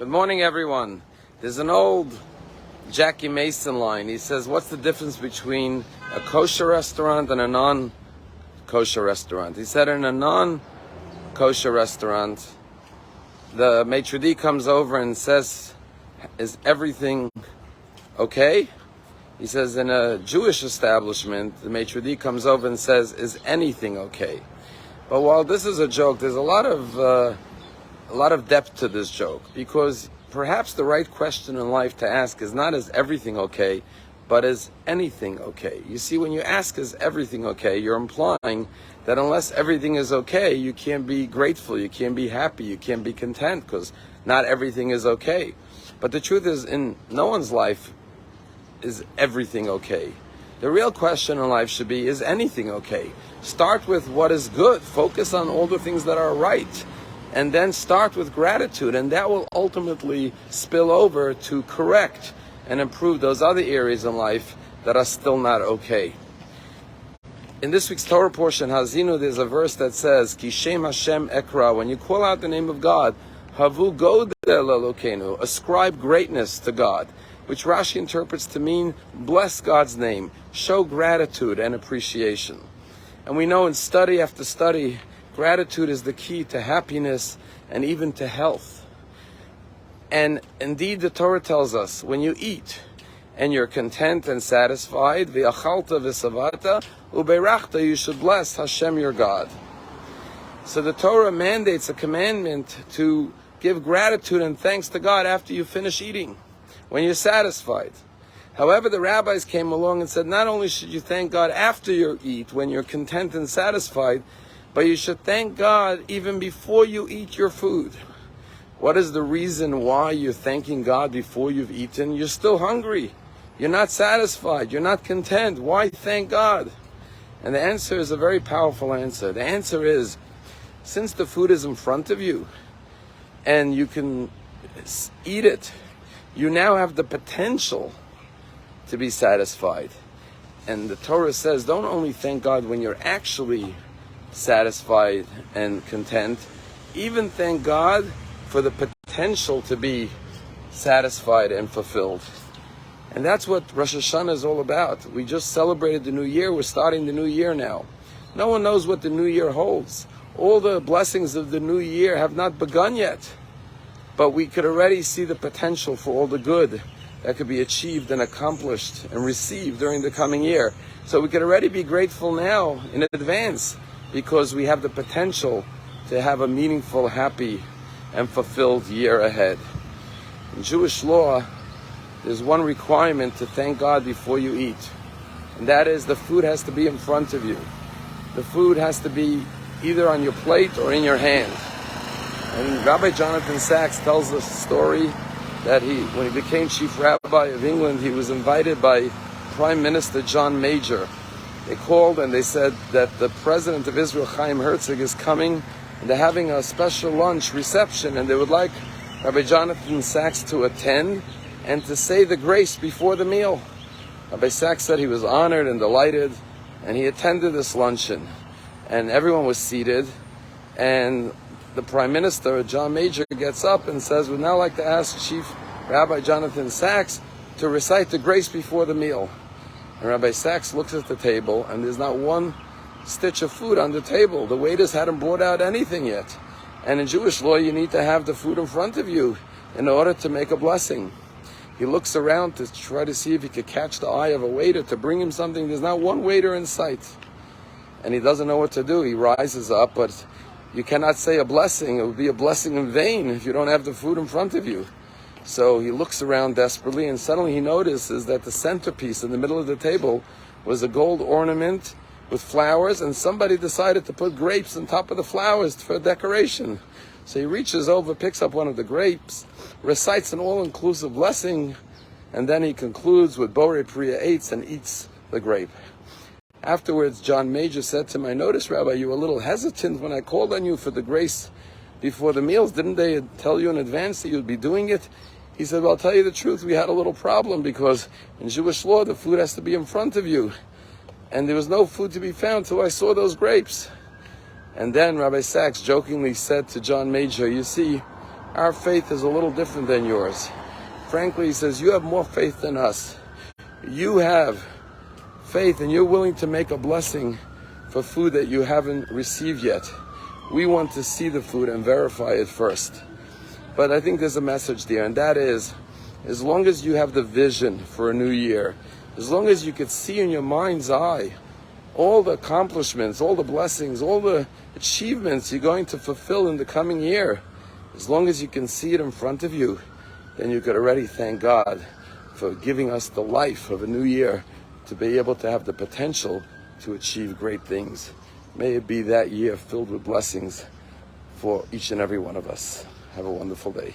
Good morning, everyone. There's an old Jackie Mason line. He says, what's the difference between a kosher restaurant and a non-kosher restaurant? He said in a non-kosher restaurant, the maitre d' comes over and says, is everything okay? He says in a Jewish establishment, the maitre d' comes over and says, is anything okay? But while this is a joke, there's a lot of depth to this joke, because perhaps the right question in life to ask is not, is everything okay, but is anything okay? You see, when you ask, is everything okay, you're implying that unless everything is okay, you can't be grateful, you can't be happy, you can't be content, because not everything is okay. But the truth is, in no one's life is everything okay. The real question in life should be, is anything okay? Start with what is good, focus on all the things that are right, and then start with gratitude, and that will ultimately spill over to correct and improve those other areas in life that are still not okay. In this week's Torah portion, Hazinu, there's a verse that says, Ki Shem Hashem Ekra, when you call out the name of God, Havu Godel Elokenu, ascribe greatness to God, which Rashi interprets to mean, bless God's name, show gratitude and appreciation. And we know in study after study, gratitude is the key to happiness and even to health. And indeed, the Torah tells us, when you eat and you're content and satisfied, v'achalta v'savata ubeirachta, you should bless Hashem your God. So the Torah mandates a commandment to give gratitude and thanks to God after you finish eating, when you're satisfied. However, the rabbis came along and said, not only should you thank God after you eat, when you're content and satisfied, but you should thank God even before you eat your food. What is the reason why you're thanking God before you've eaten? You're still hungry. You're not satisfied. You're not content. Why thank God? And the answer is a very powerful answer. The answer is, since the food is in front of you and you can eat it, you now have the potential to be satisfied. And the Torah says, don't only thank God when you're actually satisfied and content, even thank God for the potential to be satisfied and fulfilled. And that's what Rosh Hashanah is all about. We just celebrated the new year. We're starting the new year now. No one knows what the new year holds. All the blessings of the new year have not begun yet, but we could already see the potential for all the good that could be achieved and accomplished and received during the coming year. So we could already be grateful now in advance, because we have the potential to have a meaningful, happy, and fulfilled year ahead. In Jewish law, there's one requirement to thank God before you eat, and that is the food has to be in front of you. The food has to be either on your plate or in your hand. And Rabbi Jonathan Sachs tells us a story that when he became chief rabbi of England, he was invited by Prime Minister John Major. They called and they said that the president of Israel, Chaim Herzog, is coming, and they're having a special lunch reception, and they would like Rabbi Jonathan Sachs to attend and to say the grace before the meal. Rabbi Sachs said he was honored and delighted, and he attended this luncheon, and everyone was seated, and the Prime Minister, John Major, gets up and says, we'd now like to ask Chief Rabbi Jonathan Sachs to recite the grace before the meal. And Rabbi Sachs looks at the table, and there's not one stitch of food on the table. The waiters hadn't brought out anything yet. And in Jewish law, you need to have the food in front of you in order to make a blessing. He looks around to try to see if he could catch the eye of a waiter to bring him something. There's not one waiter in sight. And he doesn't know what to do. He rises up, but you cannot say a blessing. It would be a blessing in vain if you don't have the food in front of you. So he looks around desperately, and suddenly he notices that the centerpiece in the middle of the table was a gold ornament with flowers, and somebody decided to put grapes on top of the flowers for decoration. So he reaches over, picks up one of the grapes, recites an all-inclusive blessing, and then he concludes with Borei Priya Eitz and eats the grape. Afterwards, John Major said to him, I noticed, Rabbi, you were a little hesitant when I called on you for the grace before the meals. Didn't they tell you in advance that you'd be doing it? He said, well, I'll tell you the truth, we had a little problem, because in Jewish law, the food has to be in front of you. And there was no food to be found till I saw those grapes. And then Rabbi Sachs jokingly said to John Major, you see, our faith is a little different than yours. Frankly, he says, you have more faith than us. You have faith and you're willing to make a blessing for food that you haven't received yet. We want to see the food and verify it first. But I think there's a message there, and that is, as long as you have the vision for a new year, as long as you could see in your mind's eye all the accomplishments, all the blessings, all the achievements you're going to fulfill in the coming year, as long as you can see it in front of you, then you could already thank God for giving us the life of a new year to be able to have the potential to achieve great things. May it be that year filled with blessings for each and every one of us. Have a wonderful day.